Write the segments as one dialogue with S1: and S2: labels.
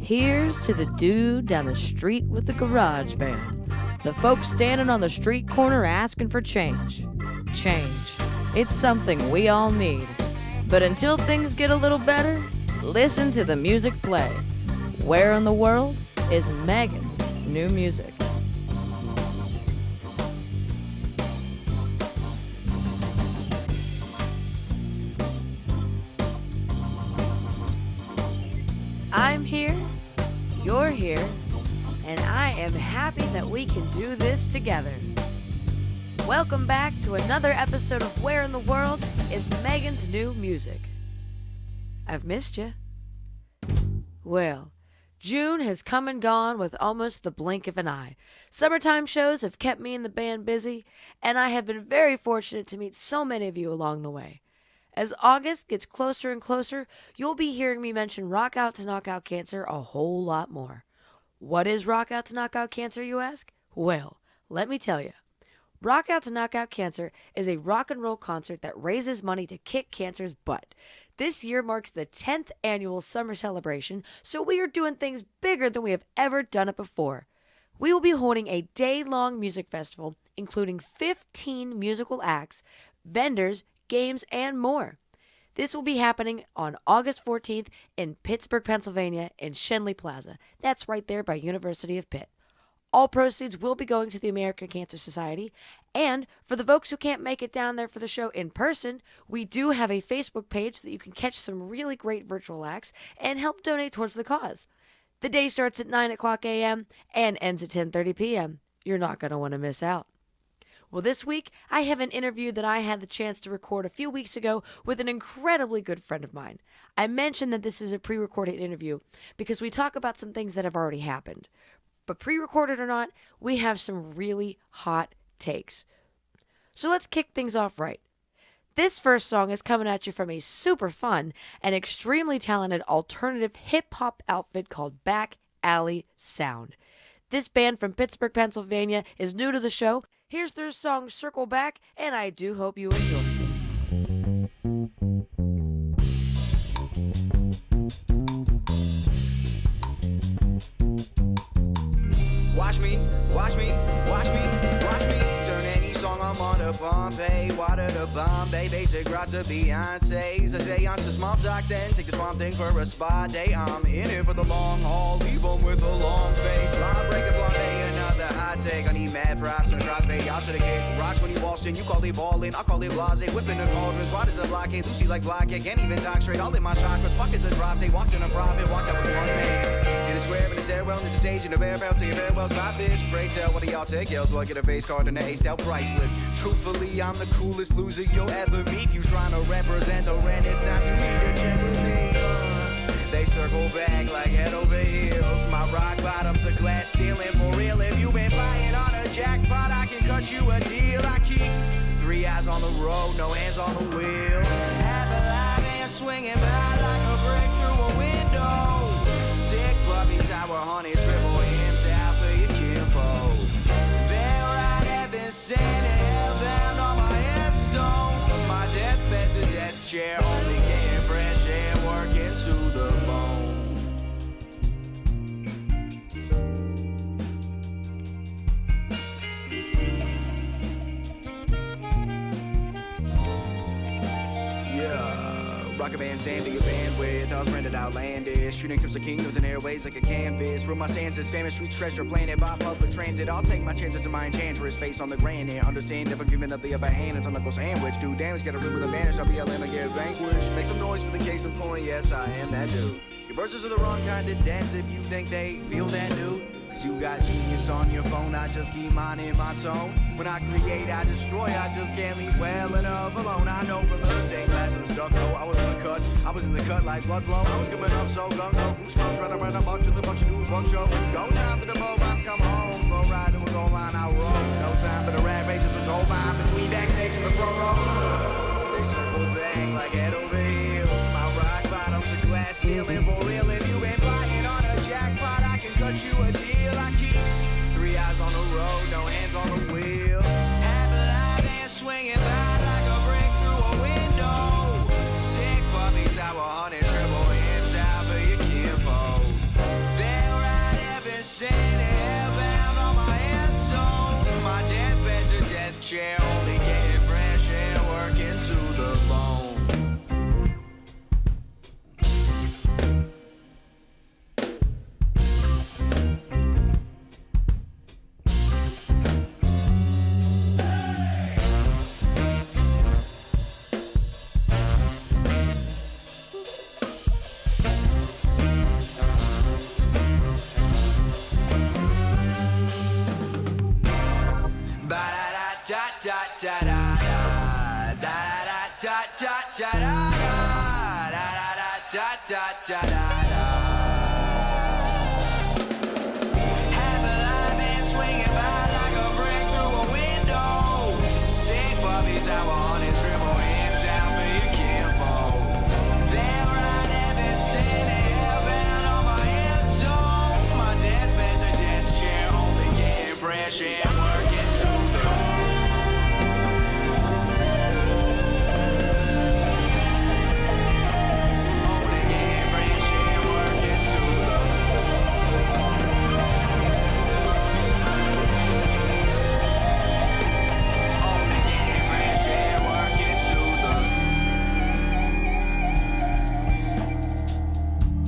S1: Here's to the dude down the street with the garage band. The folks standing on the street corner asking for change. Change. It's something we all need. But until things get a little better, listen to the music play. Where in the world is Megan's new music? I'm here, you're here, and I am happy that we can do this together. Welcome back to another episode of Where in the World is Megan's New Music. I've missed you. Well, June has come and gone with almost the blink of an eye. Summertime shows have kept me and the band busy, and I have been very fortunate to meet so many of you along the way. As August gets closer and closer, you'll be hearing me mention Rock Out to Knock Out Cancer a whole lot more. What is Rock Out to Knock Out Cancer, you ask? Well, let me tell you. Rock Out to Knock Out Cancer is a rock and roll concert that raises money to kick cancer's butt. This year marks the 10th annual summer celebration, so we are doing things bigger than we have ever done it before. We will be holding a day-long music festival, including 15 musical acts, vendors, games, and more. This will be happening on August 14th in Pittsburgh, Pennsylvania in Schenley Plaza. That's right there by University of Pitt. All proceeds will be going to the American Cancer Society, and for the folks who can't make it down there for the show in person, we do have a Facebook page that you can catch some really great virtual acts and help donate towards the cause. The day starts at 9 o'clock a.m. and ends at 10:30 p.m. You're not going to want to miss out. Well, this week, I have an interview that I had the chance to record a few weeks ago with an incredibly good friend of mine. I mentioned that this is a pre-recorded interview because we talk about some things that have already happened. But pre-recorded or not, we have some really hot takes. So let's kick things off right. This first song is coming at you from a super fun and extremely talented alternative hip-hop outfit called Back Alley Sound. This band from Pittsburgh, Pennsylvania is new to the show. Here's their song Circle Back, and I do hope you enjoy it.
S2: Watch me, watch me, watch me, watch me. Turn any song I'm on to Bombay, water to Bombay, basic rocks to Beyonce's. I say on to small talk, then take the swamp thing for a spa day. I'm in it for the long haul, leave 'em with a long face. Law breaking Bombay, another hot take. I need mad props and a crossfade. Y'all should've kicked rocks when you waltzed in. You call it ballin', I'll call it blase. Whipping the cauldrons, spot is a blockade. Lucy like blockade, can't even talk straight. All in my chakras, fuck is a drop tape. Walked in a profit, walked out with one man. In a square, in the stairwell, to the stage, in a bare barrel, taking farewells, my bitch. Pray tell, what do y'all take? Yells, well, I get a face card and an ace, out priceless. Truthfully, I'm the coolest loser you'll ever meet. You trying to represent the Renaissance, you need to check with me. They circle back like head over heels. My rock bottom's a glass ceiling for real. If you been buying on a jackpot, I can cut you a deal. I keep 3 eyes on the road, no hands on the wheel. Have a live and swinging by like a brick through a window. Sick puppies, our honey scribble hymns out for your kinfolk. There I have been sending hellbound on my headstone. My deathbed to desk chair, only getting fresh air, working to the bone. Rock a band, sand to your bandwidth. I was rendered outlandish. Shooting crips of kingdoms and airways like a canvas. Room my stances, famous street treasure, planet by public transit. I'll take my chances in my enchantress. Face on the grand here. Understand if I'm giving up the upper hand, it's a knuckle sandwich. Do damage, get a room with advantage. I'll be a lamb and get vanquished. Make some noise for the case in point. Yes, I am that dude. Your verses are the wrong kind of dance if you think they feel that dude. Cause you got genius on your phone, I just keep mine in my tone. When I create, I destroy, I just can't leave well enough alone. I know from the stained glass and the stucco, I was in the cut, I was in the cut like blood flow. I was coming up so gung-ho, goosebumps running around a buck to the buck, you do a buck show. It's go time to the boats, come home, slow ride to a goal line, I roll. No time for the rat races, a goal line between backstage and the front row. They circle back like head over heels. My rock bottom's a glass ceiling for real. If you been fighting on a jackpot, I can cut you a deal. I keep 3 eyes on the road, no hands on the wheel. Have a live and swinging by like a brick through a window. Sick puppies, our honey scribble hymns out for your kinfolk. fresh air, only getting fresh air, working to the bone. Half alive and swinging by like a brick through a window. Sick puppies out on his dribble, hands out for your kinfolk. There I never seen heaven on my headstone. My deathbed's a desk chair, only getting fresh air, working to the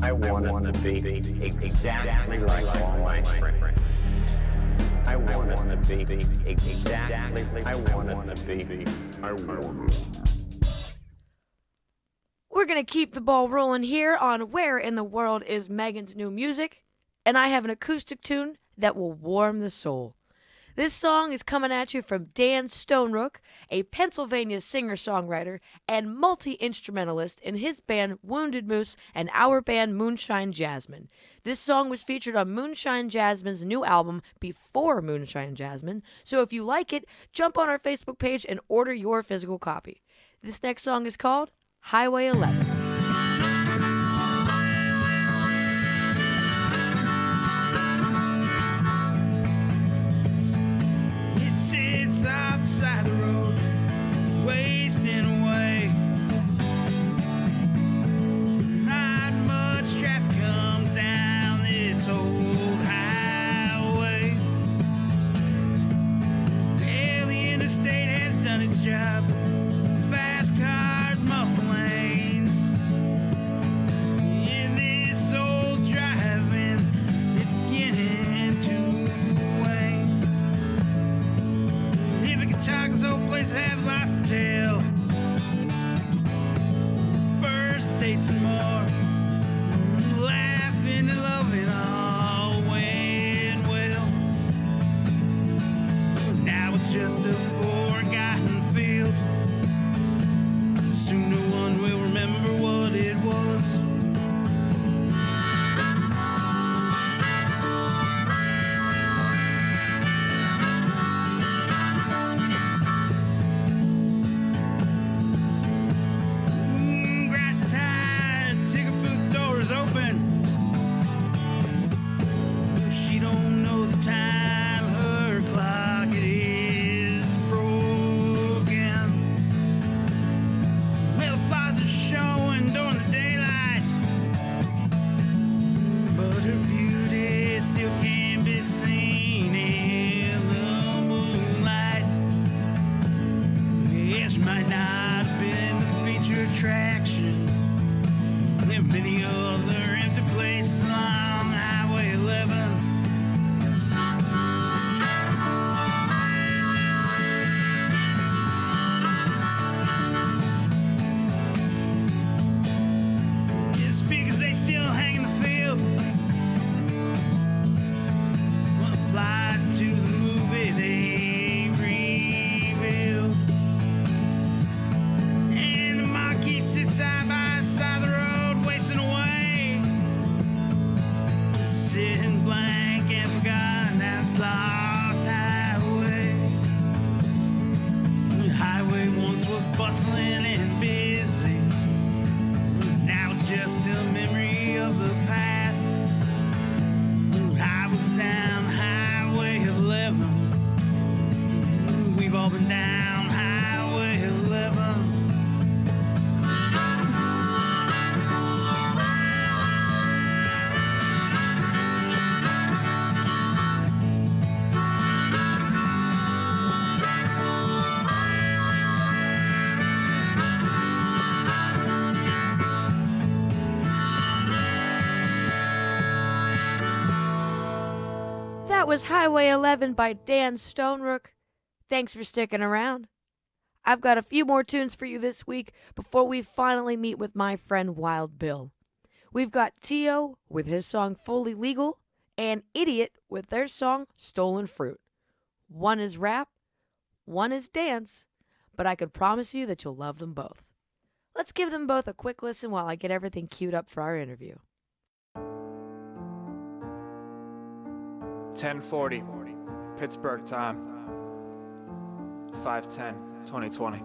S3: I want to be exactly like all my friends. I want to be exactly. I want to be.
S1: We're going to keep the ball rolling here on Where in the World is Megan's New Music, and I have an acoustic tune that will warm the soul. This song is coming at you from Dan Stonerook, a Pennsylvania singer-songwriter and multi-instrumentalist in his band Wounded Moose and our band Moonshine Jasmine. This song was featured on Moonshine Jasmine's new album before Moonshine Jasmine, so if you like it, jump on our Facebook page and order your physical copy. This next song is called Highway 11.
S4: Sits off the side of the road, wasting away. Not much traffic comes down this old highway. Well, the interstate has done its job. Fast cars muff the lanes. In this old driving, it's beginning to wane. If we could talk, this old place have lots to tell. First dates and more, laughing and loving all went well. Now it's just a forgotten field. Soon no one will remember what it was. Grass is high, ticket booth door is open. She don't know the time, her clock it is broken. Well, the flies are showing during the daylight, but her beauty still can be seen in the moonlight. Yeah, she might not have been the feature attraction. There are many other empty places along Highway 11. Yeah, the speakers, they still hang in the field. Well, applied to the movie they revealed. And the monkey sits side by side of the road, wasting away.
S1: That was Highway 11 by Dan Stonerook. Thanks for sticking around. I've got a few more tunes for you this week before we finally meet with my friend Wild Bill. We've got Tio with his song Fully Legal and Idiot with their song Stolen Fruit. One is rap, one is dance, but I could promise you that you'll love them both. Let's give them both a quick listen while I get everything queued up for our interview.
S5: 10:40 Pittsburgh time, 5/10/2020.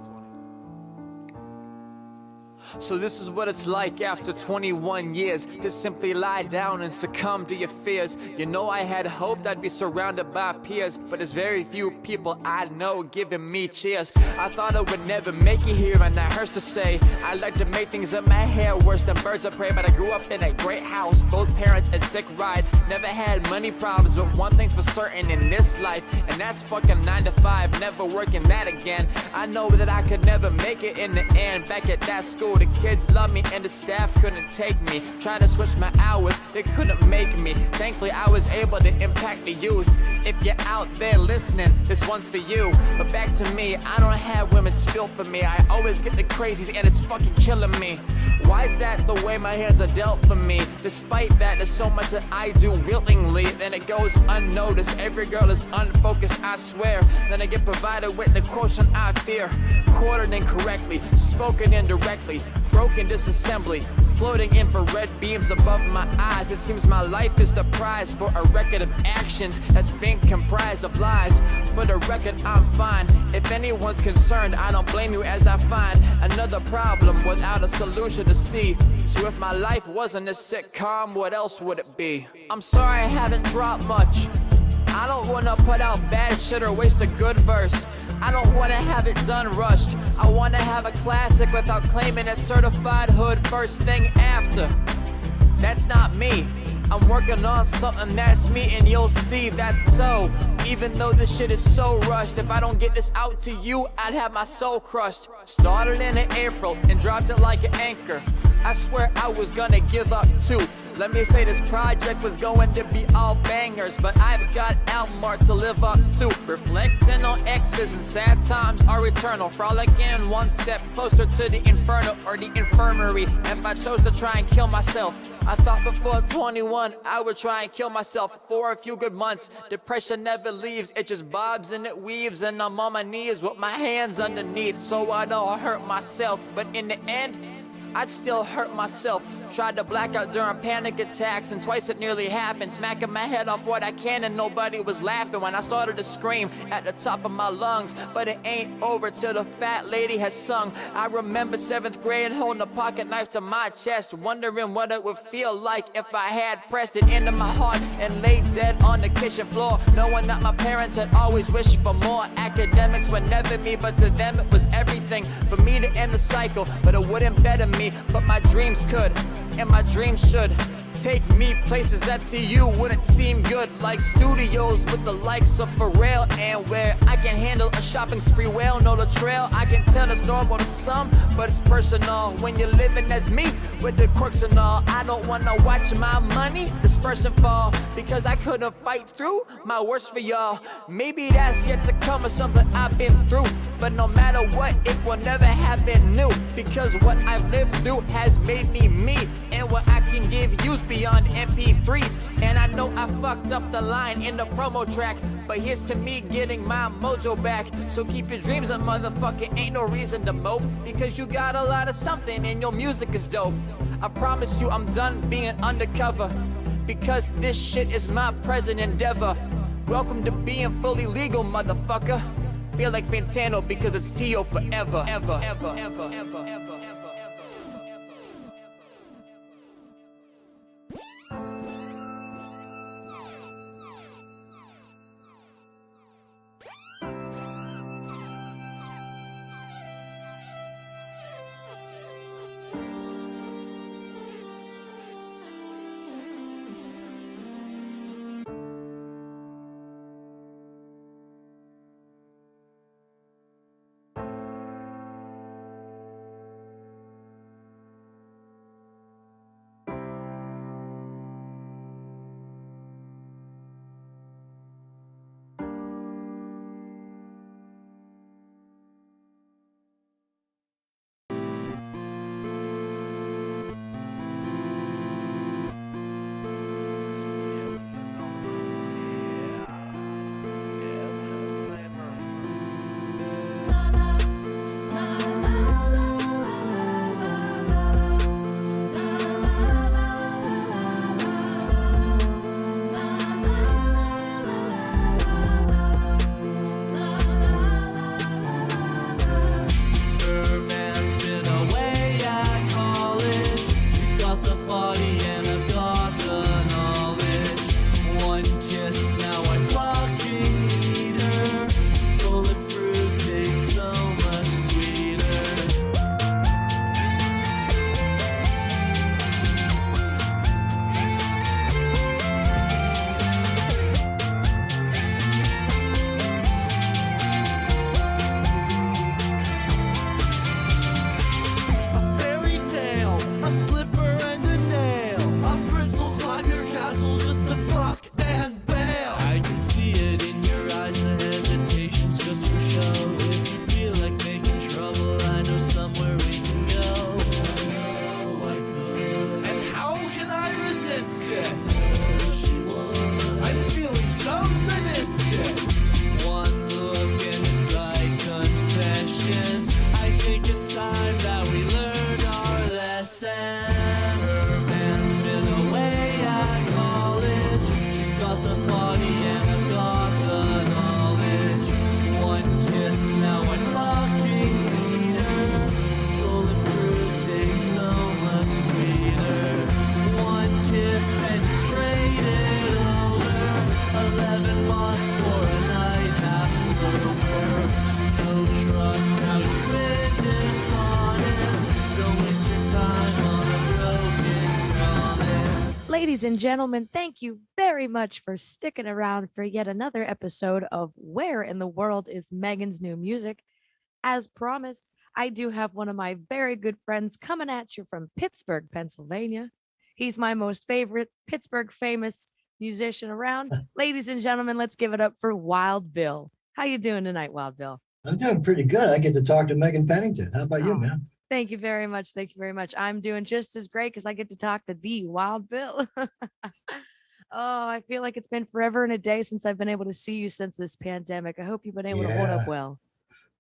S5: So this is what it's like after 21 years to simply lie down and succumb to your fears. You know, I had hoped I'd be surrounded by peers, but there's very few people I know giving me cheers. I thought I would never make it here, and I heard to say I like to make things in my hair worse than birds of prey. But I grew up in a great house, both parents and sick rides. Never had money problems, but one thing's for certain in this life, and that's fucking 9 to 5, never working that again. I know that I could never make it in the end. Back at that school, the kids loved me and the staff couldn't take me. Trying to switch my hours, they couldn't make me. Thankfully I was able to impact the youth. If you're out there listening, this one's for you. But back to me, I don't have women spill for me. I always get the crazies and it's fucking killing me. Why is that the way my hands are dealt for me? Despite that, there's so much that I do willingly, then it goes unnoticed. Every girl is unfocused, I swear. Then I get provided with the quotient I fear. Quartered incorrectly, spoken indirectly, broken disassembly, floating infrared beams above my eyes. It seems my life is the prize for a record of actions that's been comprised of lies. For the record, I'm fine. If anyone's concerned, I don't blame you as I find another problem without a solution to see. So if my life wasn't a sitcom, what else would it be? I'm sorry I haven't dropped much. I don't wanna put out bad shit or waste a good verse. I don't wanna have it done rushed. I wanna have a classic without claiming it's certified hood first thing after. That's not me. I'm working on something that's me, and you'll see that's so. Even though this shit is so rushed, if I don't get this out to you, I'd have my soul crushed. Started in April and dropped it like an anchor. I swear I was gonna give up too. Let me say this project was going to be all bangers, but I've got album art to live up to. Reflecting on exes and sad times are eternal. Frolicking one step closer to the inferno or the infirmary. If I chose to try and kill myself, I thought before 21 I would try and kill myself for a few good months. Depression never leaves, it just bobs and it weaves, and I'm on my knees with my hands underneath so I don't hurt myself. But in the end, I'd still hurt myself. Tried to black out during panic attacks, and twice it nearly happened. Smacking my head off what I can, and nobody was laughing when I started to scream at the top of my lungs. But it ain't over till the fat lady has sung. I remember 7th grade holding a pocket knife to my chest, wondering what it would feel like if I had pressed it into my heart and laid dead on the kitchen floor, knowing that my parents had always wished for more. Academics were never me, but to them it was everything. For me to end the cycle, but it wouldn't better me. But my dreams could, and my dreams should take me places that to you wouldn't seem good, like studios with the likes of Pharrell, and where I can handle a shopping spree well. Know the trail, I can tell it's normal to some, but it's personal when you're living as me with the quirks and all. I don't wanna watch my money disperse and fall because I couldn't fight through my worst for y'all. Maybe that's yet to come or something I've been through, but no matter what, it will never have been new, because what I've lived through has made me me, and what I can give you's beyond MP3s. And I know I fucked up the line in the promo track, but here's to me getting my mojo back. So keep your dreams up, motherfucker, ain't no reason to mope, because you got a lot of something and your music is dope. I promise you I'm done being undercover, because this shit is my present endeavor. Welcome to being fully legal, motherfucker. Feel like Fantano because it's Tio forever, ever, ever, ever, ever, ever.
S1: Ladies and gentlemen, thank you very much for sticking around for yet another episode of Where in the World is Megan's New Music? As promised, I do have one of my very good friends coming at you from Pittsburgh, Pennsylvania. He's my most favorite Pittsburgh famous musician around. Ladies and gentlemen, let's give it up for Wild Bill. How you doing tonight, Wild Bill?
S6: I'm doing pretty good. I get to talk to Megan Pennington. How about you,
S1: Oh,
S6: man?
S1: thank you very much. Thank you very much. I'm doing just as great because I get to talk to the Wild Bill. Oh, I feel like it's been forever and a day since I've been able to see you since this pandemic. I hope you've been able to hold up
S6: Yeah.
S1: well.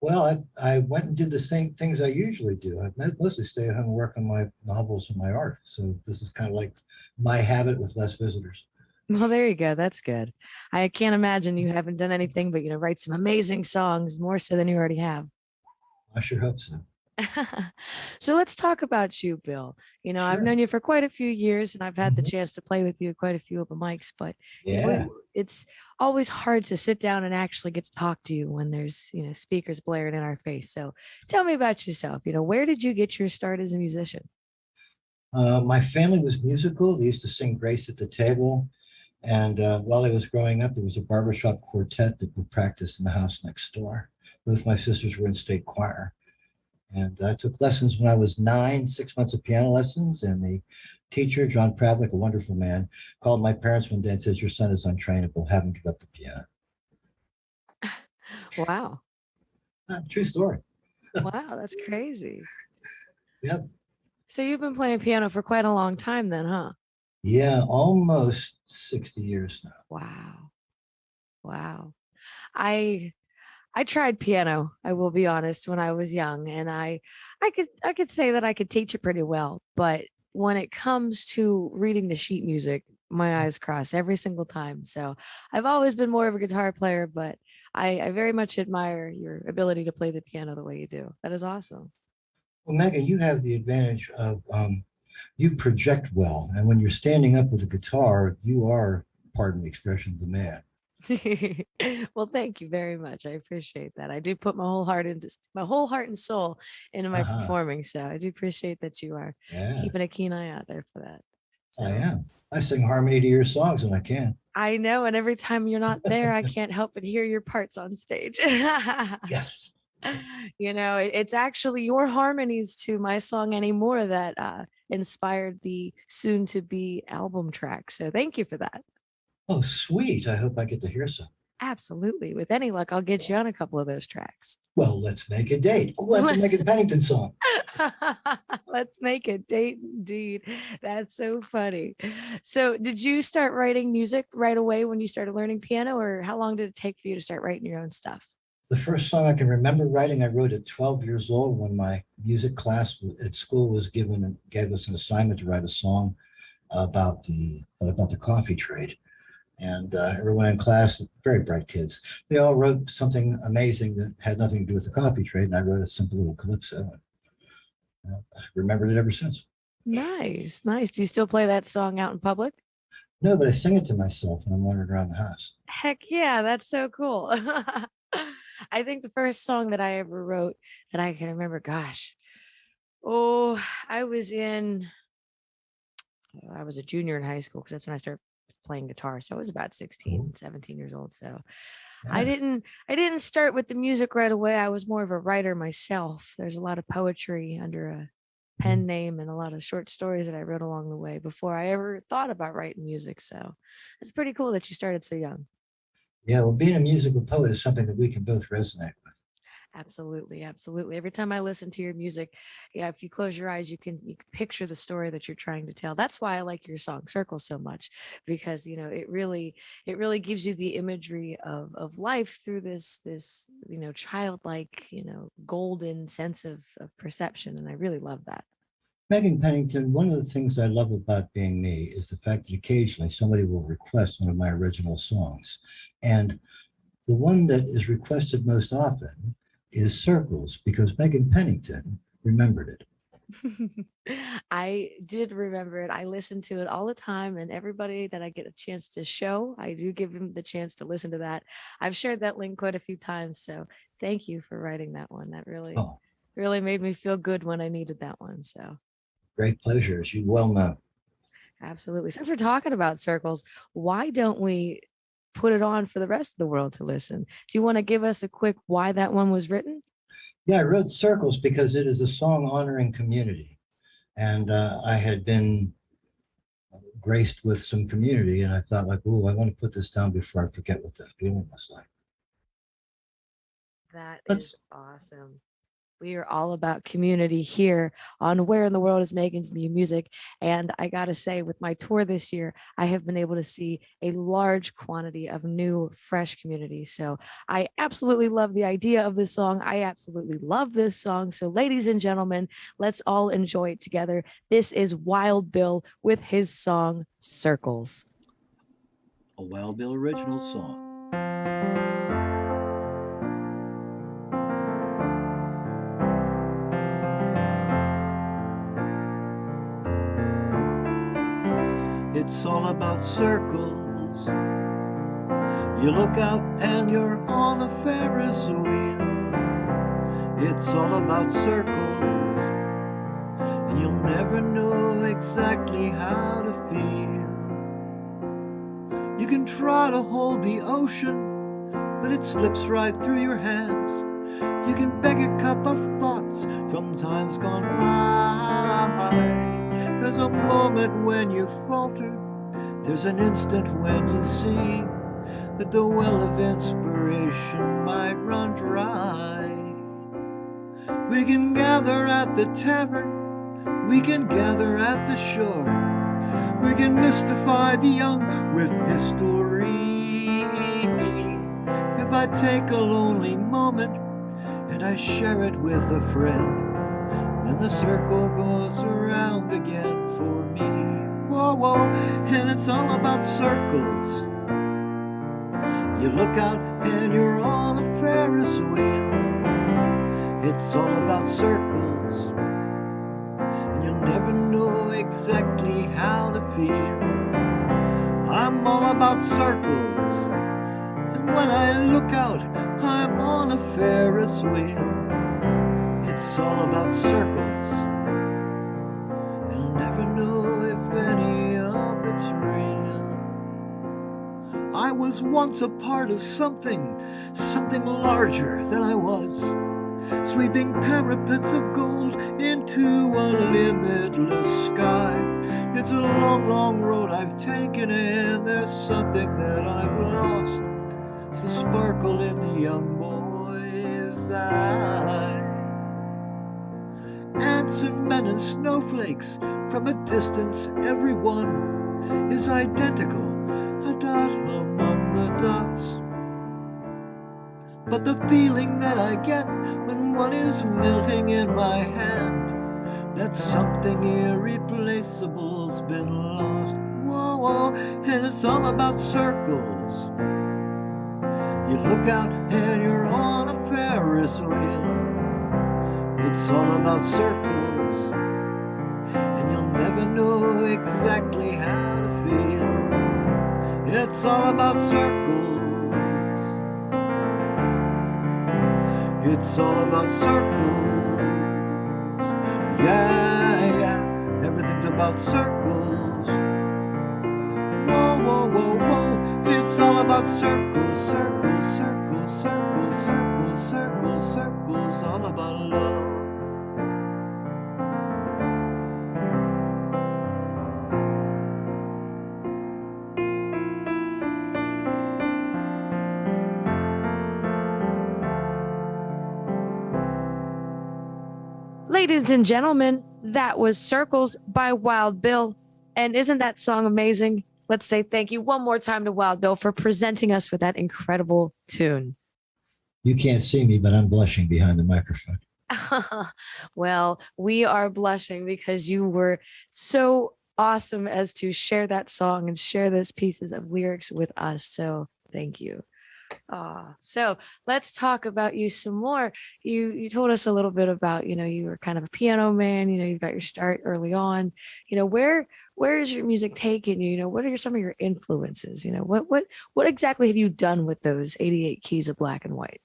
S6: Well, I went and did the same things I usually do. I mostly stay at home and work on my novels and my art. So this is kind of like my habit with less visitors.
S1: Well, there you go. That's good. I can't imagine you haven't done anything but, write some amazing songs, more so than you already have.
S6: I sure hope so.
S1: So let's talk about you, Bill. I've
S6: Sure.
S1: known you for quite a few years and I've had the
S6: Mhm.
S1: chance to play with you at quite a few open mics, but
S6: Yeah.
S1: it's always hard to sit down and actually get to talk to you when there's, speakers blaring in our face. So tell me about yourself. Where did you get your start as a musician?
S6: My family was musical. They used to sing Grace at the Table. And while I was growing up, there was a barbershop quartet that would practice in the house next door. Both my sisters were in state choir. And I took lessons when I was 9, 6 months of piano lessons. And the teacher, John Pravlik, a wonderful man, called my parents one day and says, "Your son is untrainable. Have him give up the piano."
S1: Wow.
S6: True story.
S1: Wow, that's crazy.
S6: Yep.
S1: So you've been playing piano for quite a long time then, huh?
S6: Yeah, almost 60 years now.
S1: Wow. Wow. I I tried piano, I will be honest, when I was young, and I could say that I could teach it pretty well, but when it comes to reading the sheet music, my eyes cross every single time. So I've always been more of a guitar player, but I very much admire your ability to play the piano the way you do. That is awesome.
S6: Well, Megan, you have the advantage of you project well. And when you're standing up with a guitar, you are, pardon the expression, the man.
S1: Well, thank you very much. I appreciate that. I do put my whole heart and soul into my
S6: Uh-huh.
S1: performing. So I do appreciate that you are
S6: Yeah,
S1: keeping a keen eye out there for that.
S6: I
S1: So
S6: am. I sing harmony to your songs when I can.
S1: I know, and every time you're not there, I can't help but hear your parts on stage.
S6: Yes.
S1: It's actually your harmonies to my song anymore that inspired the soon to be album track. So thank you for that.
S6: Oh, sweet. I hope I get to hear some.
S1: Absolutely. With any luck, I'll get you on a couple of those tracks.
S6: Well, let's make a date. Oh, that's a Megan Pennington song.
S1: Let's make a date indeed. That's so funny. So, did you start writing music right away when you started learning piano, or how long did it take for you to start writing your own stuff?
S6: The first song I can remember writing, I wrote at 12 years old when my music class at school was given and gave us an assignment to write a song about the coffee trade. And everyone in class, very bright kids, they all wrote something amazing that had nothing to do with the coffee trade. And I wrote a simple little calypso. And I remembered it ever since.
S1: Nice, nice. Do you still play that song out in public?
S6: No, but I sing it to myself when I'm wandering around the house.
S1: Heck yeah, that's so cool. I think the first song that I ever wrote that I can remember, gosh, oh, I was a junior in high school because that's when I started playing guitar. So I was about 16, 17 years old. So I
S6: Yeah.
S1: didn't start with the music right away. I was more of a writer myself. There's a lot of poetry under a pen name and a lot of short stories that I wrote along the way before I ever thought about writing music. So it's pretty cool that you started so young.
S6: Yeah, well, being a musical poet is something that we can both resonate with.
S1: Absolutely, absolutely. Every time I listen to your music, yeah, if you close your eyes, you can picture the story that you're trying to tell. That's why I like your song Circle so much, because it really gives you the imagery of life through this childlike, golden sense of perception. And I really love that.
S6: Megan Pennington, one of the things I love about being me is the fact that occasionally somebody will request one of my original songs. And the one that is requested most often is Circles, because Megan Pennington remembered it.
S1: I did remember it. I listen to it all the time, and everybody that I get a chance to show, I do give them the chance to listen to that. I've shared that link quite a few times, so thank you for writing that one. That really,
S6: Oh,
S1: really made me feel good when I needed that one. So
S6: great pleasure, as you well know.
S1: Absolutely. Since we're talking about circles, why don't we put it on for the rest of the world to listen? Do you want to give us a quick why that one was written?
S6: Yeah, I wrote Circles because it is a song honoring community. And I had been graced with some community, and I thought, like, oh, I want to put this down before I forget what the feeling was like.
S1: That is
S6: Let's
S1: awesome. We are all about community here on Where in the World is Megan's Music. And I got to say, with my tour this year, I have been able to see a large quantity of new, fresh communities. So I absolutely love the idea of this song. I absolutely love this song. So, ladies and gentlemen, let's all enjoy it together. This is Wild Bill with his song Circles.
S6: a Wild Bill original song. It's all about circles. You look out and you're on a Ferris wheel. It's all about circles, and you'll never know exactly how to feel. You can try to hold the ocean, but it slips right through your hands. You can beg a cup of thoughts from times gone by. There's a moment when you falter. There's an instant when you see that the well of inspiration might run dry. We can gather at the tavern. We can gather at the shore. We can mystify the young with history. If I take a lonely moment and I share it with a friend, then the circle goes around again for me. Whoa, whoa, and it's all about circles. You look out and you're on a Ferris wheel. It's all about circles, and you'll never know exactly how to feel. I'm all about circles, and when I look out, I'm on a Ferris wheel. It's all about circles, and you'll never know if any of it's real. I was once a part of something larger than I was, sweeping parapets of gold into a limitless sky. It's a long, long road I've taken, and there's something that I've lost. It's the sparkle in the young boy's eye. Ants and men and snowflakes, from a distance everyone is identical, a dot among the dots. But the feeling that I get when one is melting in my hand, that something irreplaceable's been lost. Whoa, whoa, and it's all about circles. You look out and you're on a Ferris wheel. It's all about circles, and you'll never know exactly how to feel. It's all about circles. It's all about circles. Yeah, yeah, everything's about circles. Whoa, whoa, whoa, whoa. It's all about circles, circles, circles, circles, circles, circles, circles, all about love.
S1: Ladies and gentlemen, that was Circles by Wild Bill. And isn't that song amazing? Let's say thank you one more time to Wild Bill for presenting us with that incredible tune.
S6: You can't see me, but I'm blushing behind the microphone.
S1: Well, we are blushing because you were so awesome as to share that song and share those pieces of lyrics with us. So thank you. So let's talk about you some more. You told us a little bit about, you were kind of a piano man, you got your start early on. Where is your music taken you? What are some of your influences? What exactly have you done with those 88 keys of black and white?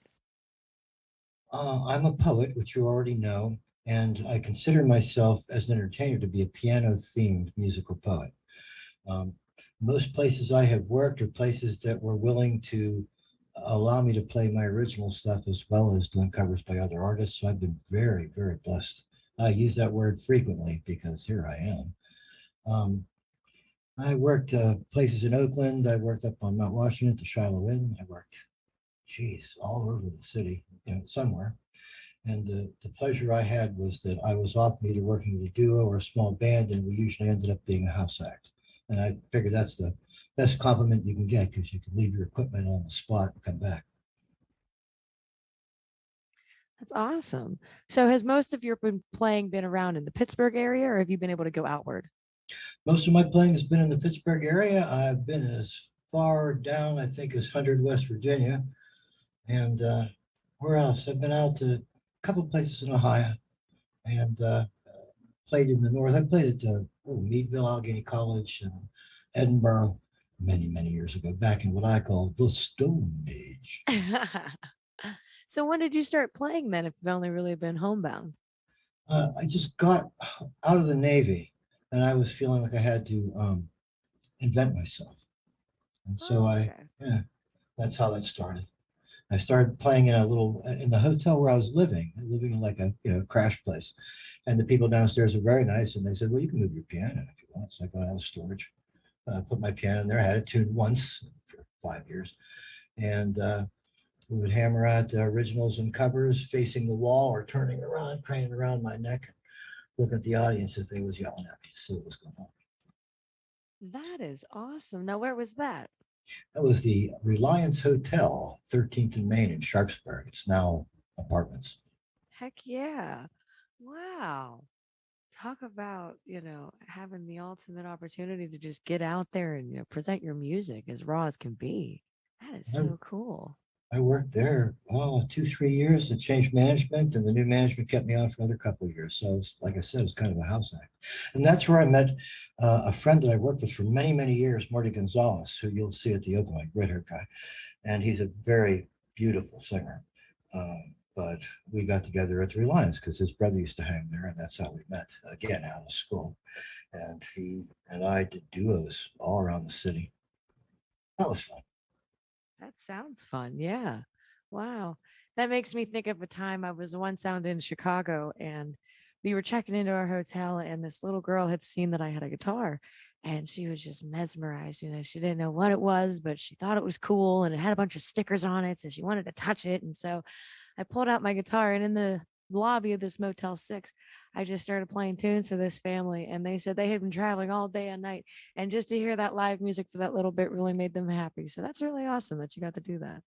S6: I'm a poet, which you already know, and I consider myself as an entertainer to be a piano-themed musical poet. Most places I have worked are places that were willing to allow me to play my original stuff as well as doing covers by other artists. So I've been very, very blessed. I use that word frequently because here I am. I worked places in Oakland. I worked up on Mount Washington to Shiloh Inn. I worked, geez, all over the city, somewhere. And the pleasure I had was that I was often either working with a duo or a small band, and we usually ended up being a house act. And I figured that's the best compliment you can get because you can leave your equipment on the spot and come back.
S1: That's awesome. So has most of your playing been around in the Pittsburgh area, or have you been able to go outward?
S6: Most of my playing has been in the Pittsburgh area. I've been as far down, I think, as 100 West Virginia. And where else? I've been out to a couple places in Ohio and played in the north. I played at Meadville, Allegheny College, and Edinburgh many, many years ago, back in what I call the Stone Age.
S1: So when did you start playing then, if you've only really been homebound?
S6: I just got out of the Navy and I was feeling like I had to invent myself. And so that's how that started. I started playing in in the hotel where I was living in like a crash place. And the people downstairs were very nice. And they said, well, you can move your piano if you want. So I got out of storage, put my piano in there. I had it tuned once for 5 years. And we would hammer out the originals and covers facing the wall or turning around, craning around my neck, and looking at the audience if they was yelling at me to see what was going on.
S1: That is awesome. Now, where was that?
S6: That was the Reliance Hotel, 13th and Main in Sharpsburg. It's now apartments.
S1: Heck yeah. Wow. Talk about, having the ultimate opportunity to just get out there and present your music as raw as can be. That is so cool.
S6: I worked there 2-3 years. It changed management, and the new management kept me on for another couple of years. So, like I said, it was kind of a house act. And that's where I met a friend that I worked with for many, many years, Marty Gonzalez, who you'll see at the open mic, red-haired guy. And he's a very beautiful singer. But we got together at the Reliance because his brother used to hang there, and that's how we met, again, out of school. And he and I did duos all around the city. That was fun.
S1: That sounds fun. Yeah. Wow. That makes me think of a time I was once out in Chicago and we were checking into our hotel and this little girl had seen that I had a guitar and she was just mesmerized. She didn't know what it was, but she thought it was cool and it had a bunch of stickers on it. So she wanted to touch it. And so I pulled out my guitar and in the lobby of this Motel 6, I just started playing tunes for this family. And they said they had been traveling all day and night. And just to hear that live music for that little bit really made them happy. So that's really awesome that you got to do that.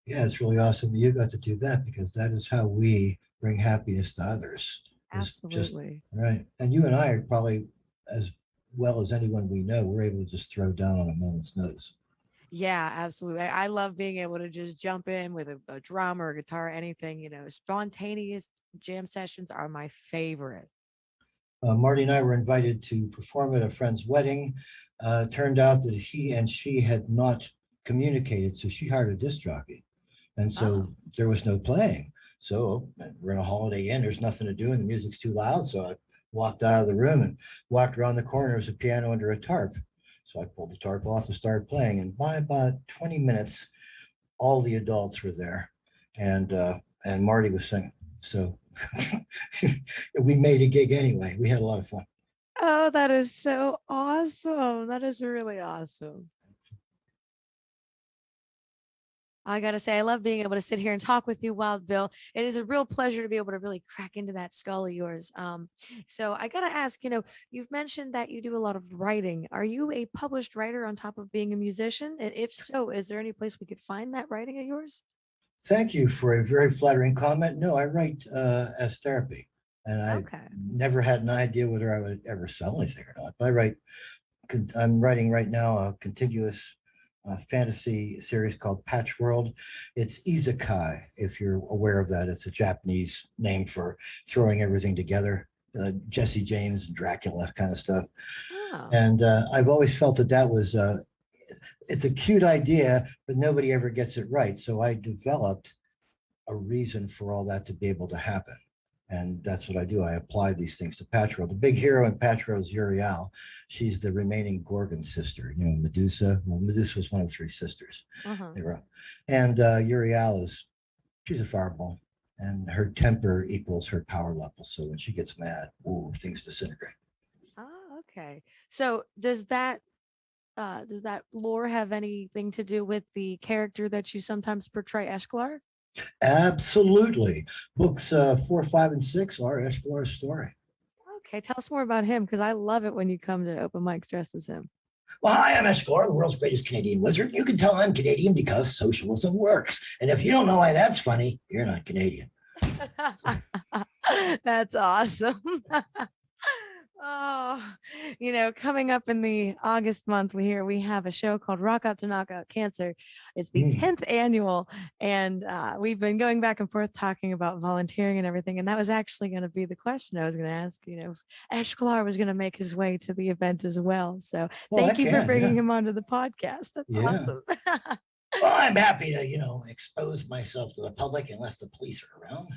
S6: Yeah, it's really awesome that you got to do that because that is how we bring happiness to others.
S1: Absolutely.
S6: Right. And you and I are probably, as well as anyone we know, we're able to just throw down on a moment's notice.
S1: Yeah, absolutely. I love being able to just jump in with a drum or a guitar, anything, spontaneous jam sessions are my favorite.
S6: Marty and I were invited to perform at a friend's wedding. Turned out that he and she had not communicated, so she hired a disc jockey. And so there was no playing. So we're in a Holiday Inn, there's nothing to do and the music's too loud. So I walked out of the room and walked around the corner. There's a piano under a tarp. So I pulled the tarp off and started playing. And by about 20 minutes, all the adults were there. And Marty was singing. So we made a gig anyway. We had a lot of fun.
S1: Oh, that is so awesome. That is really awesome. I got to say, I love being able to sit here and talk with you, Wild Bill. It is a real pleasure to be able to really crack into that skull of yours. So I got to ask, you've mentioned that you do a lot of writing. Are you a published writer on top of being a musician? And if so, is there any place we could find that writing of yours?
S6: Thank you for a very flattering comment. No, I write as therapy. And I never had an idea whether I would ever sell anything or not. But I'm writing right now a contiguous fantasy series called Patch World. It's isekai, if you're aware of that. It's a Japanese name for throwing everything together, Jesse James and Dracula kind of stuff. Oh. And I've always felt that was, it's a cute idea, but nobody ever gets it right. So I developed a reason for all that to be able to happen. And that's what I do. I apply these things to Patro. The big hero in Patro is Uriel. She's the remaining Gorgon sister, Medusa. Well, Medusa was one of the three sisters.
S1: Uh-huh.
S6: They were, and Uriel she's a fireball, and her temper equals her power level. So when she gets mad, ooh, things disintegrate.
S1: Oh, okay. So does that lore have anything to do with the character that you sometimes portray, Eshklar?
S6: Absolutely. Books 4, 5, and 6 are Eshklar's story.
S1: Okay, tell us more about him because I love it when you come to open mics dressed as him.
S6: Well, hi, I'm Eshklar, the world's greatest Canadian wizard. You can tell I'm Canadian because socialism works. And if you don't know why that's funny, you're not Canadian.
S1: That's awesome. Oh, coming up in the August month we have a show called Rock Out to Knock Out Cancer. It's the 10th annual, and we've been going back and forth talking about volunteering and everything. And that was actually going to be the question I was going to ask, if Eshklar was going to make his way to the event as well. So thank you for bringing him onto the podcast. That's awesome.
S6: Well, I'm happy to, expose myself to the public unless the police are around.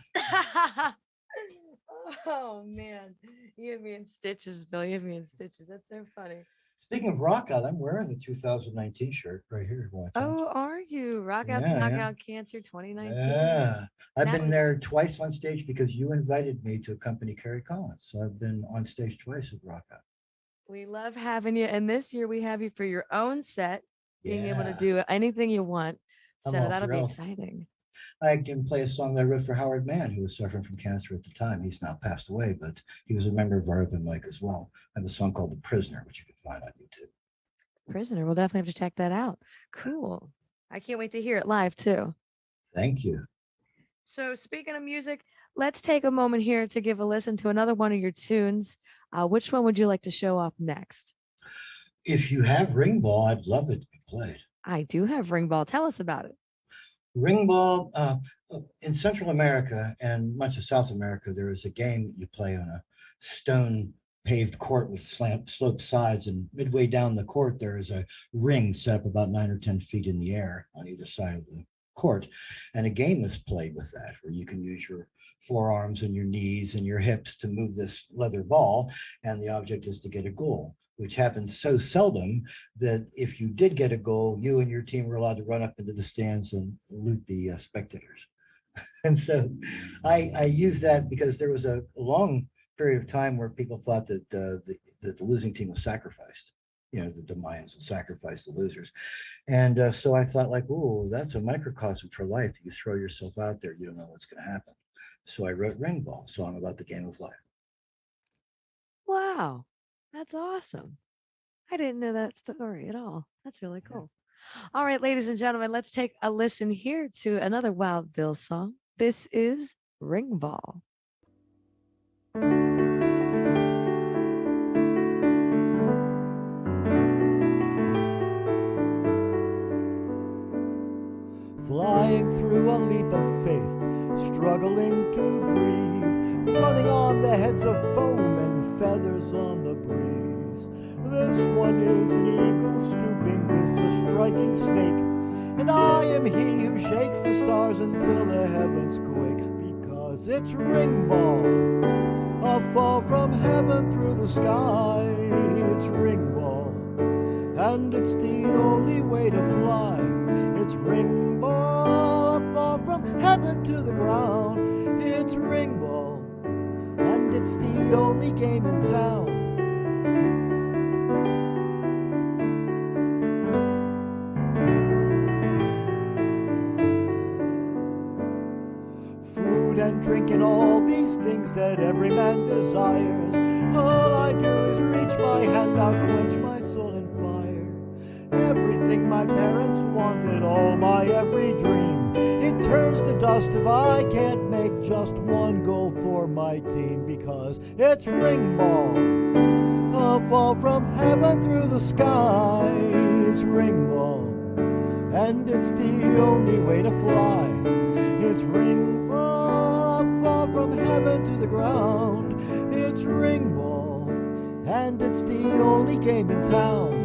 S1: Oh man, you have me in stitches, Bill. You have me in stitches. That's so funny.
S6: Speaking of Rock Out, I'm wearing the 2019 shirt right here.
S1: Oh, are you? Rock Out to Knock Out Cancer 2019.
S6: Yeah, I've been there twice on stage because you invited me to accompany Carrie Collins. So I've been on stage twice with Rock Out.
S1: We love having you, and this year we have you for your own set, being able to do anything you want. So that'll be exciting.
S6: I can play a song that I wrote for Howard Mann, who was suffering from cancer at the time. He's now passed away, but he was a member of our open mic as well. I have a song called The Prisoner, which you can find on YouTube.
S1: Prisoner, we'll definitely have to check that out. Cool. I can't wait to hear it live too.
S6: Thank you.
S1: So speaking of music, let's take a moment here to give a listen to another one of your tunes. Which one would you like to show off next?
S6: If you have Ring Ball, I'd love it to be played.
S1: I do have Ring Ball. Tell us about it.
S6: Ring Ball, in Central America and much of South America, there is a game that you play on a stone paved court with sloped sides, and midway down the court, there is a ring set up about 9 or 10 feet in the air on either side of the court. And a game is played with that, where you can use your forearms and your knees and your hips to move this leather ball, and the object is to get a goal, which happens so seldom that if you did get a goal, you and your team were allowed to run up into the stands and loot the spectators. And so I use that because there was a long period of time where people thought that the losing team was sacrificed. The Mayans would sacrifice the losers. And so I thought, like, oh, that's a microcosm for life. You throw yourself out there, you don't know what's going to happen. So I wrote Ring Ball, a song about the game of life.
S1: Wow. That's awesome. I didn't know that story at all. That's really cool. All right, ladies and gentlemen, let's take a listen here to another Wild Bill song. This is Ring Ball.
S7: Flying through a leap of faith, struggling to breathe, running on the heads of foam and feathers on the breeze. This one is an eagle stooping, this a striking snake, and I am he who shakes the stars until the heavens quake, because it's Ring Ball, a fall from heaven through the sky. It's Ring Ball, and it's the only way to fly. It's Ring Ball, a fall from heaven to the ground. It's Ring Ball, and it's the only game in town. Food and drink and all these things that every man desires. All I do is reach my hand out, quench my soul in fire. Everything my parents wanted, all my every dream, it turns to dust if I can't make just one goal for my team, because it's Ring Ball, a fall from heaven through the sky. It's Ring Ball, and it's the only way to fly. It's Ring Ball, a fall from heaven to the ground. It's Ring Ball, and it's the only game in town.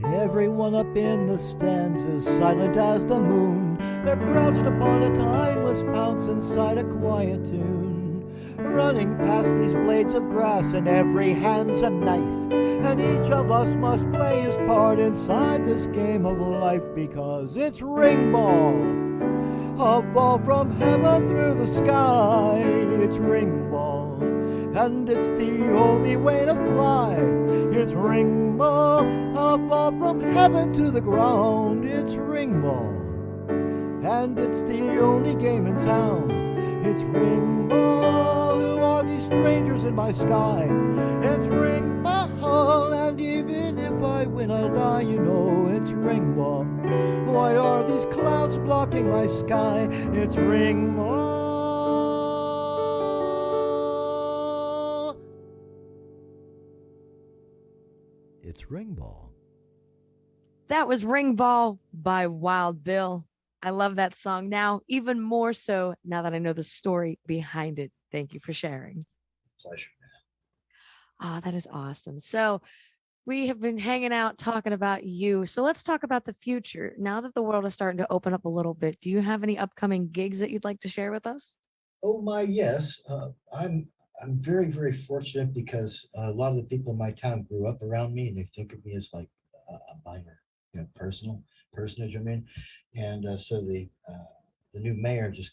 S7: Everyone up in the stands is silent as the moon. They're crouched upon a timeless pounce inside a quiet tune. Running past these blades of grass, and every hand's a knife. And each of us must play his part inside this game of life, because it's ring ball. A fall from heaven through the sky. It's ring ball, and it's the only way to fly. It's ring ball, a fall from heaven to the ground. It's ring ball, and it's the only game in town. It's ring ball. Who are these strangers in my sky? It's ring ball, and even if I win, I'll die. You know, it's ring ball. Why are these clouds blocking my sky? It's ring ball. It's ring ball.
S1: That was Ring Ball by Wild Bill. I love that song now, even more so now that I know the story behind it. Thank you for sharing.
S6: Pleasure.
S1: Ah, that is awesome. So we have been hanging out talking about you. So let's talk about the future. Now that the world is starting to open up a little bit, do you have any upcoming gigs that you'd like to share with us?
S6: Oh my, yes. I'm very, very fortunate because a lot of the people in my town grew up around me, and they think of me as like a minor, personage. I mean, and so the new mayor just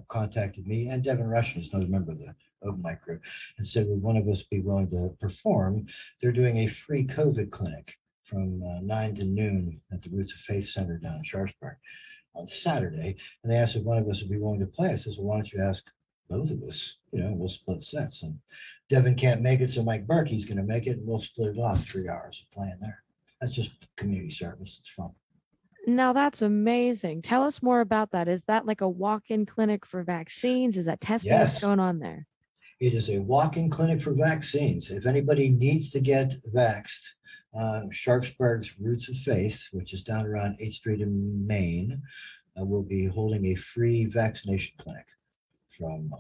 S6: contacted me, and Devin Russian is another member of the open mic group, and said, would one of us be willing to perform? They're doing a free COVID clinic from 9 to noon at the Roots of Faith Center down in Sharpsburg on Saturday, and they asked if one of us would be willing to play. I says, well, why don't you ask both of us? We'll split sets. And Devin can't make it, so Mike Berkey's going to make it, and we'll split it off 3 hours of playing there. That's just community service. It's fun.
S1: Now that's amazing. Tell us more about that. Is that like a walk-in clinic for vaccines? Is that testing? What's
S6: Yes,
S1: going on there?
S6: it is a walk-in clinic for vaccines. If anybody needs to get vaxxed, Sharpsburg's Roots of Faith, which is down around 8th Street in Maine, will be holding a free vaccination clinic from,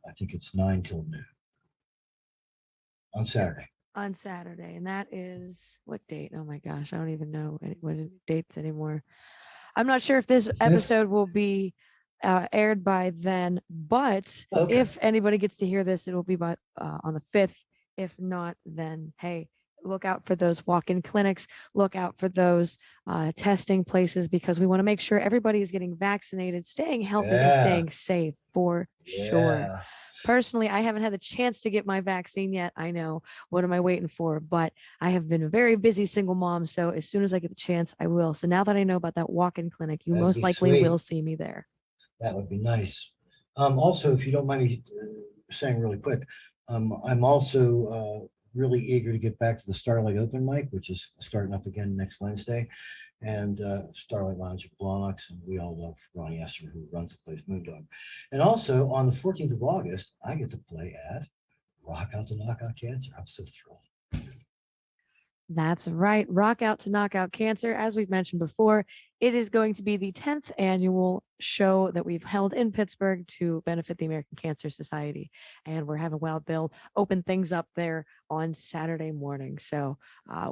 S6: I think it's 9 till noon on Saturday.
S1: On Saturday. And that is what date? Oh my gosh, I don't even know what dates anymore. I'm not sure if this episode will be aired by then, but
S6: Okay.
S1: if anybody gets to hear this, it will be by on the 5th. If not, then hey, look out for those walk-in clinics, look out for those testing places, because we want to make sure everybody is getting vaccinated, staying healthy, and staying safe for sure. Personally, I haven't had the chance to get my vaccine yet. I know, what am I waiting for? But I have been a very busy single mom, so as soon as I get the chance, I will. So now that I know about that walk-in clinic, you
S6: That'd
S1: most
S6: be
S1: likely
S6: sweet.
S1: will see me there.
S6: That would be nice. Also, if you don't mind me saying really quick, I'm also really eager to get back to the Starlight Open Mic, which is starting up again next Wednesday, and Starlight Lounge at Blawnox, and we all love Ronnie Esser, who runs the place, Moondog. And also on the 14th of August, I get to play at Rock Out to Knock Out Cancer. I'm so thrilled.
S1: That's right. Rock Out to Knock Out Cancer. As we've mentioned before, it is going to be the 10th annual show that we've held in Pittsburgh to benefit the American Cancer Society. And we're having Wild Bill open things up there on Saturday morning. So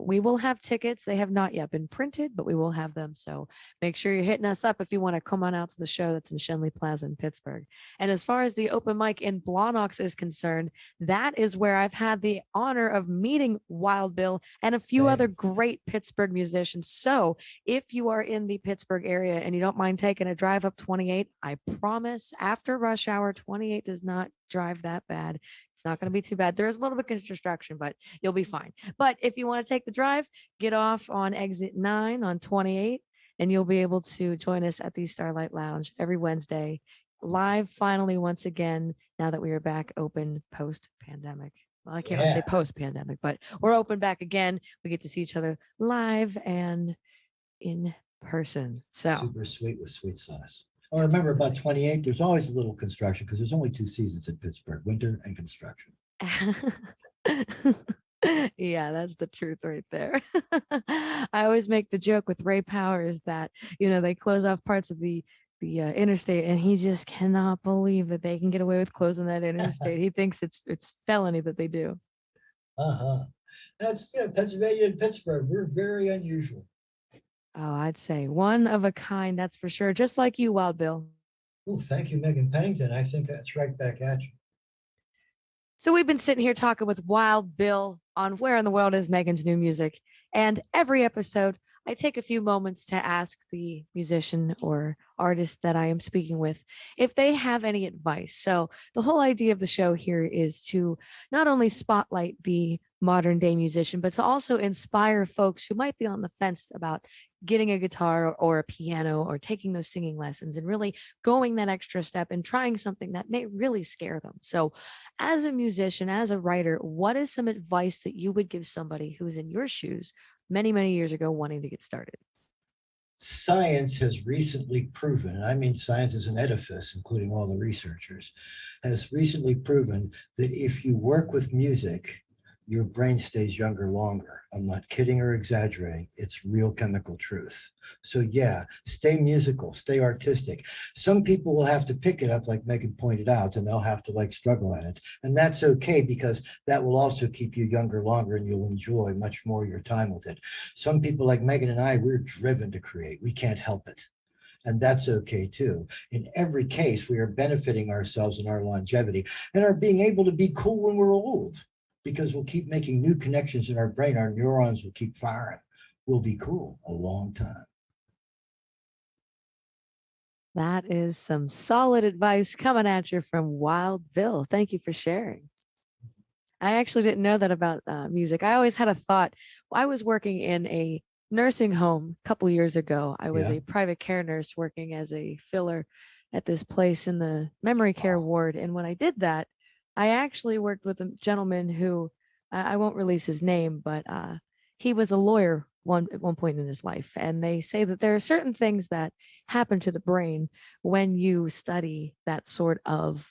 S1: we will have tickets. They have not yet been printed, but we will have them. So make sure you're hitting us up if you want to come on out to the show that's in Shenley Plaza in Pittsburgh. And as far as the open mic in Blawnox is concerned, that is where I've had the honor of meeting Wild Bill and a few other great Pittsburgh musicians. So if you are in the Pittsburgh area and you don't mind taking a drive up 28, I promise after rush hour, 28 does not drive that bad. It's not going to be too bad. There is a little bit of construction, but you'll be fine. But if you want to take the drive, get off on exit 9 on 28, and you'll be able to join us at the Starlight Lounge every Wednesday, live finally once again, now that we are back open post-pandemic. Well, I can't really say post-pandemic, but we're open back again. We get to see each other live and in person. So
S6: super sweet with sweet sauce. Oh, remember about 28, there's always a little construction because there's only 2 seasons in Pittsburgh, winter and construction.
S1: Yeah, that's the truth right there. I always make the joke with Ray Powers that, they close off parts of the interstate, and he just cannot believe that they can get away with closing that interstate. He thinks it's felony that they do.
S6: That's Pennsylvania and Pittsburgh. We're very unusual.
S1: Oh, I'd say one of a kind, that's for sure. Just like you, Wild Bill.
S6: Well, thank you, Megan Pennington. I think that's right back at you.
S1: So we've been sitting here talking with Wild Bill on Where in the World is Megan's New Music. And every episode, I take a few moments to ask the musician or artist that I am speaking with if they have any advice. So the whole idea of the show here is to not only spotlight the modern day musician, but to also inspire folks who might be on the fence about getting a guitar or a piano or taking those singing lessons and really going that extra step and trying something that may really scare them. So as a musician, as a writer, what is some advice that you would give somebody who's in your shoes many, many years ago wanting to get started?
S6: Science has recently proven, and I mean science as an edifice, including all the researchers, has recently proven that if you work with music, your brain stays younger longer. I'm not kidding or exaggerating. It's real chemical truth. So yeah, stay musical, stay artistic. Some people will have to pick it up, like Megan pointed out, and they'll have to like struggle at it. And that's okay, because that will also keep you younger longer and you'll enjoy much more your time with it. Some people like Megan and I, we're driven to create. We can't help it. And that's okay too. In every case, we are benefiting ourselves in our longevity and are being able to be cool when we're old, because we'll keep making new connections in our brain. Our neurons will keep firing. We'll be cool a long time.
S1: That is some solid advice coming at you from Wild Bill. Thank you for sharing. I actually didn't know that about music. I always had a thought. I was working in a nursing home a couple years ago. I was
S6: Yeah.
S1: a private care nurse working as a filler at this place in the memory care ward. And when I did that, I actually worked with a gentleman who I won't release his name, but he was a lawyer at one point in his life. And they say that there are certain things that happen to the brain when you study that sort of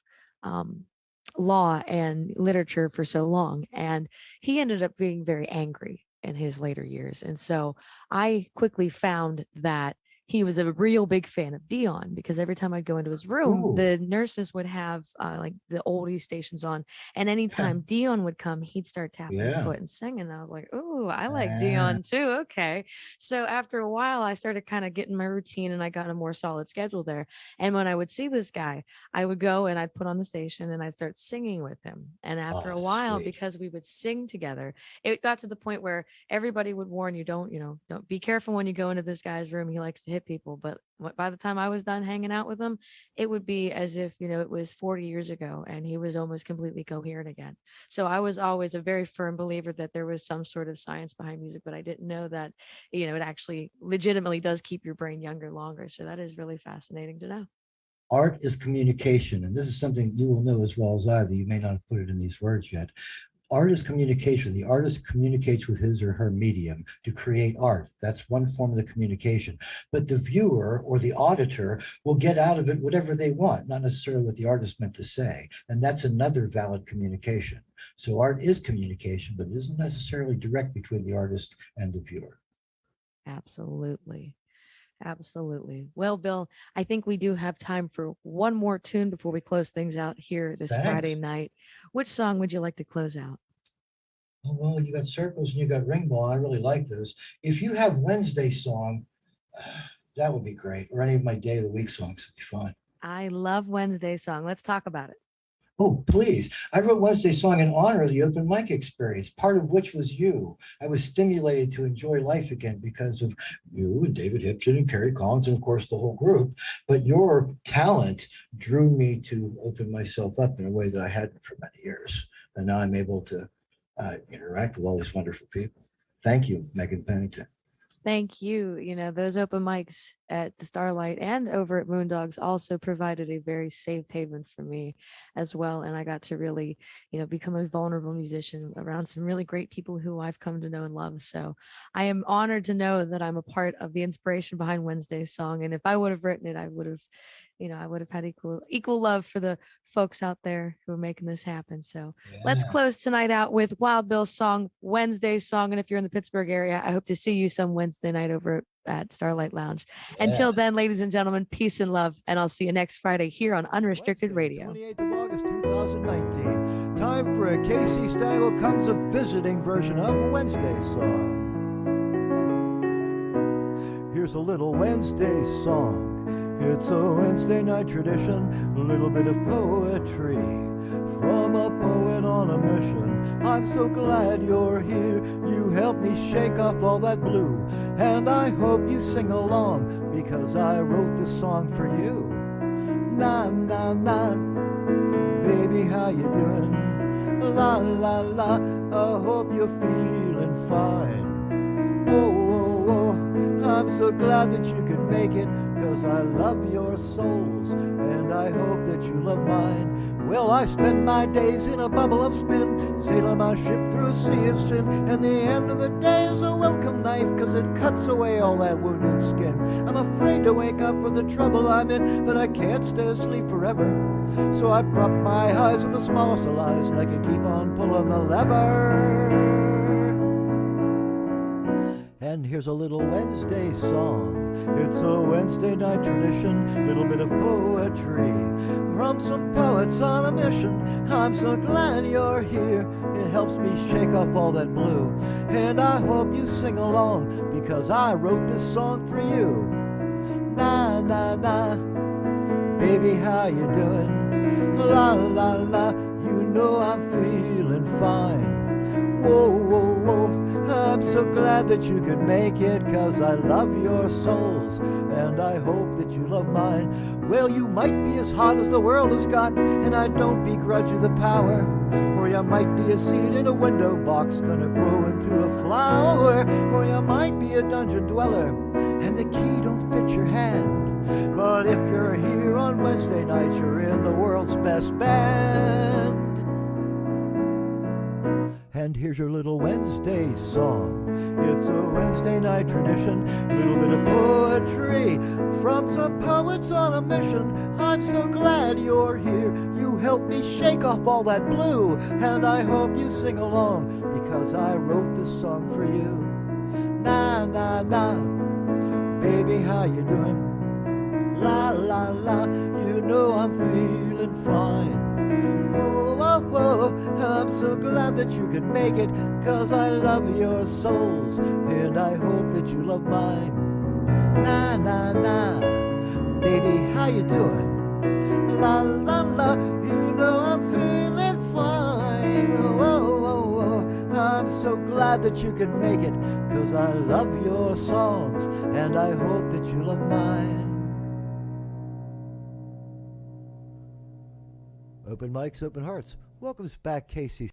S1: law and literature for so long. And he ended up being very angry in his later years. And so I quickly found that he was a real big fan of Dion, because every time I'd go into his room,
S6: Ooh.
S1: the nurses would have like the oldie stations on. And anytime Dion would come, he'd start tapping his
S6: Yeah.
S1: foot and singing. And I was like, oh, I like
S6: Ah.
S1: Dion too. Okay. So after a while, I started kind of getting my routine and I got a more solid schedule there. And when I would see this guy, I would go and I'd put on the station and I'd start singing with him. And after
S6: Oh,
S1: a while,
S6: sweet.
S1: because we would sing together, it got to the point where everybody would warn you, don't be careful when you go into this guy's room. He likes to hit people. But by the time I was done hanging out with him, it would be as if, it was 40 years ago and he was almost completely coherent again. So I was always a very firm believer that there was some sort of science behind music, but I didn't know that, it actually legitimately does keep your brain younger longer. So that is really fascinating to know.
S6: Art is communication. And this is something you will know as well as I, that you may not have put it in these words yet. Art is communication. The artist communicates with his or her medium to create art. That's one form of the communication. But the viewer or the auditor will get out of it whatever they want, not necessarily what the artist meant to say. And that's another valid communication. So art is communication, but it isn't necessarily direct between the artist and the viewer.
S1: Absolutely. Absolutely. Well, Bill, I think we do have time for one more tune before we close things out here this
S6: Thanks.
S1: Friday night. Which song would you like to close out?
S6: Oh, well, you got Circles and you got Ring Ball. I really like those. If you have Wednesday song, that would be great. Or any of my day of the week songs would be fine.
S1: I love Wednesday song. Let's talk about it.
S6: Oh, please. I wrote Wednesday song in honor of the open mic experience, part of which was you. I was stimulated to enjoy life again because of you and David Hipson and Kerry Collins and, of course, the whole group. But your talent drew me to open myself up in a way that I hadn't for many years. And now I'm able to interact with all these wonderful people. Thank you, Megan Pennington.
S1: Thank you. Those open mics at the Starlight and over at Moondogs also provided a very safe haven for me as well. And I got to really, become a vulnerable musician around some really great people who I've come to know and love. So I am honored to know that I'm a part of the inspiration behind Wednesday's song. And if I would have written it, I would have had equal love for the folks out there who are making this happen. So let's close tonight out with Wild Bill's song, Wednesday's song. And if you're in the Pittsburgh area, I hope to see you some Wednesday night over at Starlight Lounge. Until then, ladies and gentlemen, peace and love. And I'll see you next Friday here on Unrestricted Radio.
S7: 28th of August, 2019. Time for a Casey Style Comes a Visiting version of Wednesday's song. here's a little Wednesday song. It's a Wednesday night tradition, a little bit of poetry from a poet on a mission. I'm so glad you're here. You helped me shake off all that blue, and I hope you sing along because I wrote this song for you. Na na na, baby, how you doing? La la la, I hope you're feeling fine. Whoa, whoa, whoa, I'm so glad that you could make it, 'cause I love your souls, and I hope that you love mine. Well, I spend my days in a bubble of spin, sailing my ship through a sea of sin, and the end of the day is a welcome knife, 'cause it cuts away all that wounded skin. I'm afraid to wake up for the trouble I'm in, but I can't stay asleep forever. So I prop my eyes with the smallest of lies, and I can keep on pulling the lever. And here's a little Wednesday song. It's a Wednesday night tradition, little bit of poetry from some poets on a mission. I'm so glad you're here. It helps me shake off all that blue, and I hope you sing along because I wrote this song for you. Na na na, baby, how you doing? La la la, you know I'm feeling fine. Whoa, whoa, whoa, I'm so glad that you could make it, 'cause I love your souls, and I hope that you love mine. Well, you might be as hot as the world has got, and I don't begrudge you the power. Or you might be a seed in a window box, gonna grow into a flower. Or you might be a dungeon dweller, and the key don't fit your hand. But if you're here on Wednesday night, you're in the world's best band. And here's your little Wednesday song. It's a Wednesday night tradition, a little bit of poetry from some poets on a mission. I'm so glad you're here. You helped me shake off all that blue, and I hope you sing along because I wrote this song for you. Na na na, baby, how you doing? La la la, you know I'm feeling fine. Oh, oh, oh, I'm so glad that you could make it, 'cause I love your souls, and I hope that you love mine. Na na na, baby, how you doing? La la la, you know I'm feeling fine. Oh, oh, oh, oh, I'm so glad that you could make it, 'cause I love your songs, and I hope that you love mine. Open mics, open hearts. Welcome back, Casey.